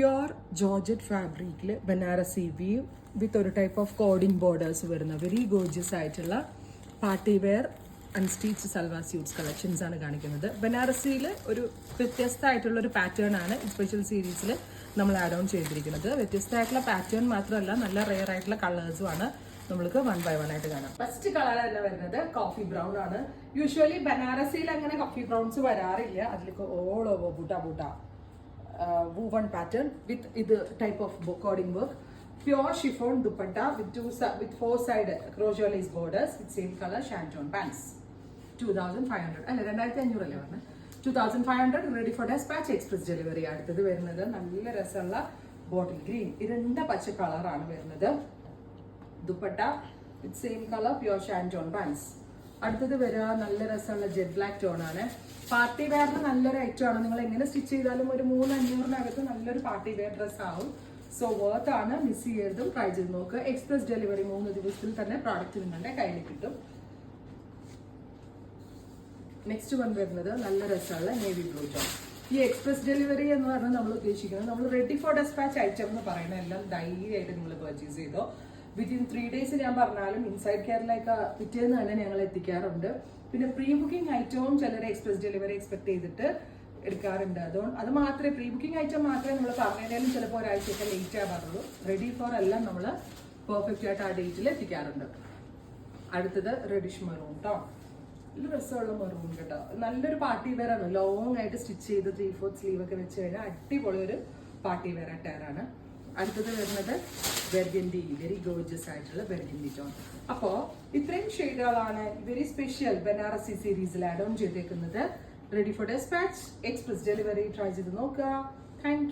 Pure georgette ഫാബ്രിക്കിൽ Banarasi weave with ഒരു type of coding borders വരുന്ന വെരി ഗോർജിയസ് ആയിട്ടുള്ള party wear unstitched salwar suits collections ആണ് കാണിക്കുന്നത്. ബനാറസിയിൽ ഒരു വ്യത്യസ്തമായിട്ടുള്ള ഒരു പാറ്റേൺ ആണ് സ്പെഷ്യൽ സീരീസിൽ നമ്മൾ ആഡ് ഓൺ ചെയ്തിരിക്കുന്നത്. വ്യത്യസ്തമായിട്ടുള്ള പാറ്റേൺ മാത്രമല്ല, നല്ല റെയർ ആയിട്ടുള്ള കളേഴ്സും ആണ് നമ്മൾക്ക് 1 by 1 ആയിട്ട് കാണാം. ഫസ്റ്റ് കളർ തന്നെ വരുന്നത് കോഫി ബ്രൗൺ ആണ്. യൂഷ്വലി ബനാറസിയിൽ അങ്ങനെ കോഫി ബ്രൗൺസ് വരാറില്ല. അതിലേക്ക് all over butta woven pattern with ഇത് type of cording work. Pure chiffon dupatta with 4-side crochet lace borders with same color shanton pants. 2500 അല്ല 2500 അല്ലേ പറഞ്ഞത്. 2500 ready for dispatch express delivery. അടുത്തത് വരുന്നത് നല്ല രസമുള്ള ബോട്ടിൽ ഗ്രീൻ ഇരുണ്ട പച്ച കളറാണ് വരുന്നത്. Dupatta with same colour pure shantoon pants. അടുത്തത് വരിക നല്ല രസമുള്ള ജെറ്റ് ബ്ലാക്ക് ടോൺ ആണ്. പാർട്ടി വെയറിന് നല്ലൊരു ഐറ്റം ആണ്. നിങ്ങൾ എങ്ങനെ സ്റ്റിച്ച് ചെയ്താലും ഒരു 300-500 നല്ലൊരു പാർട്ടി വെയർ ഡ്രസ് ആവും. സോ വർത്ത് ആണ്, മിസ് ചെയ്യരുതും, ട്രൈ ചെയ്ത് നോക്കുക. എക്സ്പ്രസ് ഡെലിവറി 3 ദിവസത്തിൽ തന്നെ പ്രോഡക്റ്റ് നിങ്ങളുടെ കയ്യിൽ കിട്ടും. നെക്സ്റ്റ് വൺ വരുന്നത് നല്ല രസമുള്ള നേവി ബ്ലൂ ടോൺ. ഈ എക്സ്പ്രസ് ഡെലിവറി എന്ന് പറഞ്ഞാൽ നമ്മൾ ഉദ്ദേശിക്കുന്നത് നമ്മൾ റെഡി ഫോർ ഡെസ്പാച്ച് ഐറ്റം എന്ന് പറയുന്ന എല്ലാം ധൈര്യമായിട്ട് നിങ്ങൾ പർച്ചേസ് ചെയ്തോ. വിത്തിൻ 3 days ഞാൻ പറഞ്ഞാലും ഇൻസൈഡ് കെയറിലേക്ക് പിറ്റേന്ന് തന്നെ ഞങ്ങൾ എത്തിക്കാറുണ്ട്. പിന്നെ പ്രീ ബുക്കിംഗ് ഐറ്റവും ചിലർ എക്സ്പ്രസ് ഡെലിവറി എക്സ്പെക്ട് ചെയ്തിട്ട് എടുക്കാറുണ്ട്. അതുകൊണ്ട് അത് മാത്രമേ പ്രീ ബുക്കിംഗ് ഐറ്റം മാത്രമേ നമ്മൾ പറഞ്ഞാലും ചിലപ്പോൾ ഒരാഴ്ചയൊക്കെ ലേറ്റ് ആവാറുള്ളൂ. റെഡി ഫോർ എല്ലാം നമ്മൾ പെർഫെക്റ്റ് ആയിട്ട് ആ ഡേറ്റിൽ എത്തിക്കാറുണ്ട്. അടുത്തത് റെഡിഷ് മെറൂൺ കേട്ടോ. നല്ല രസമുള്ള മെറൂൺ കേട്ടോ. നല്ലൊരു പാർട്ടി വെയർ ആണ്. ലോങ് ആയിട്ട് സ്റ്റിച്ച് ചെയ്ത് 3/4 സ്ലീവ് ഒക്കെ വെച്ച് കഴിഞ്ഞാൽ അടിപൊളി ഒരു പാർട്ടി വെയർ അറ്റയർ ആണ്. അടുത്തത് വരുന്നത് ബെർഗൻഡി, വെരി ഗോർജിയസ് ആയിട്ടുള്ള ബെർഗൻഡി ടോൺ. അപ്പോൾ ഇത്രയും ഷെയ്ഡുകളാണ് വെരി സ്പെഷ്യൽ ബനാറസി സീരീസിൽ ആഡ് ഓൺ ചെയ്തേക്കുന്നത്. Ready for despatch express delivery try ചെയ്ത് നോക്കുക. Thank U.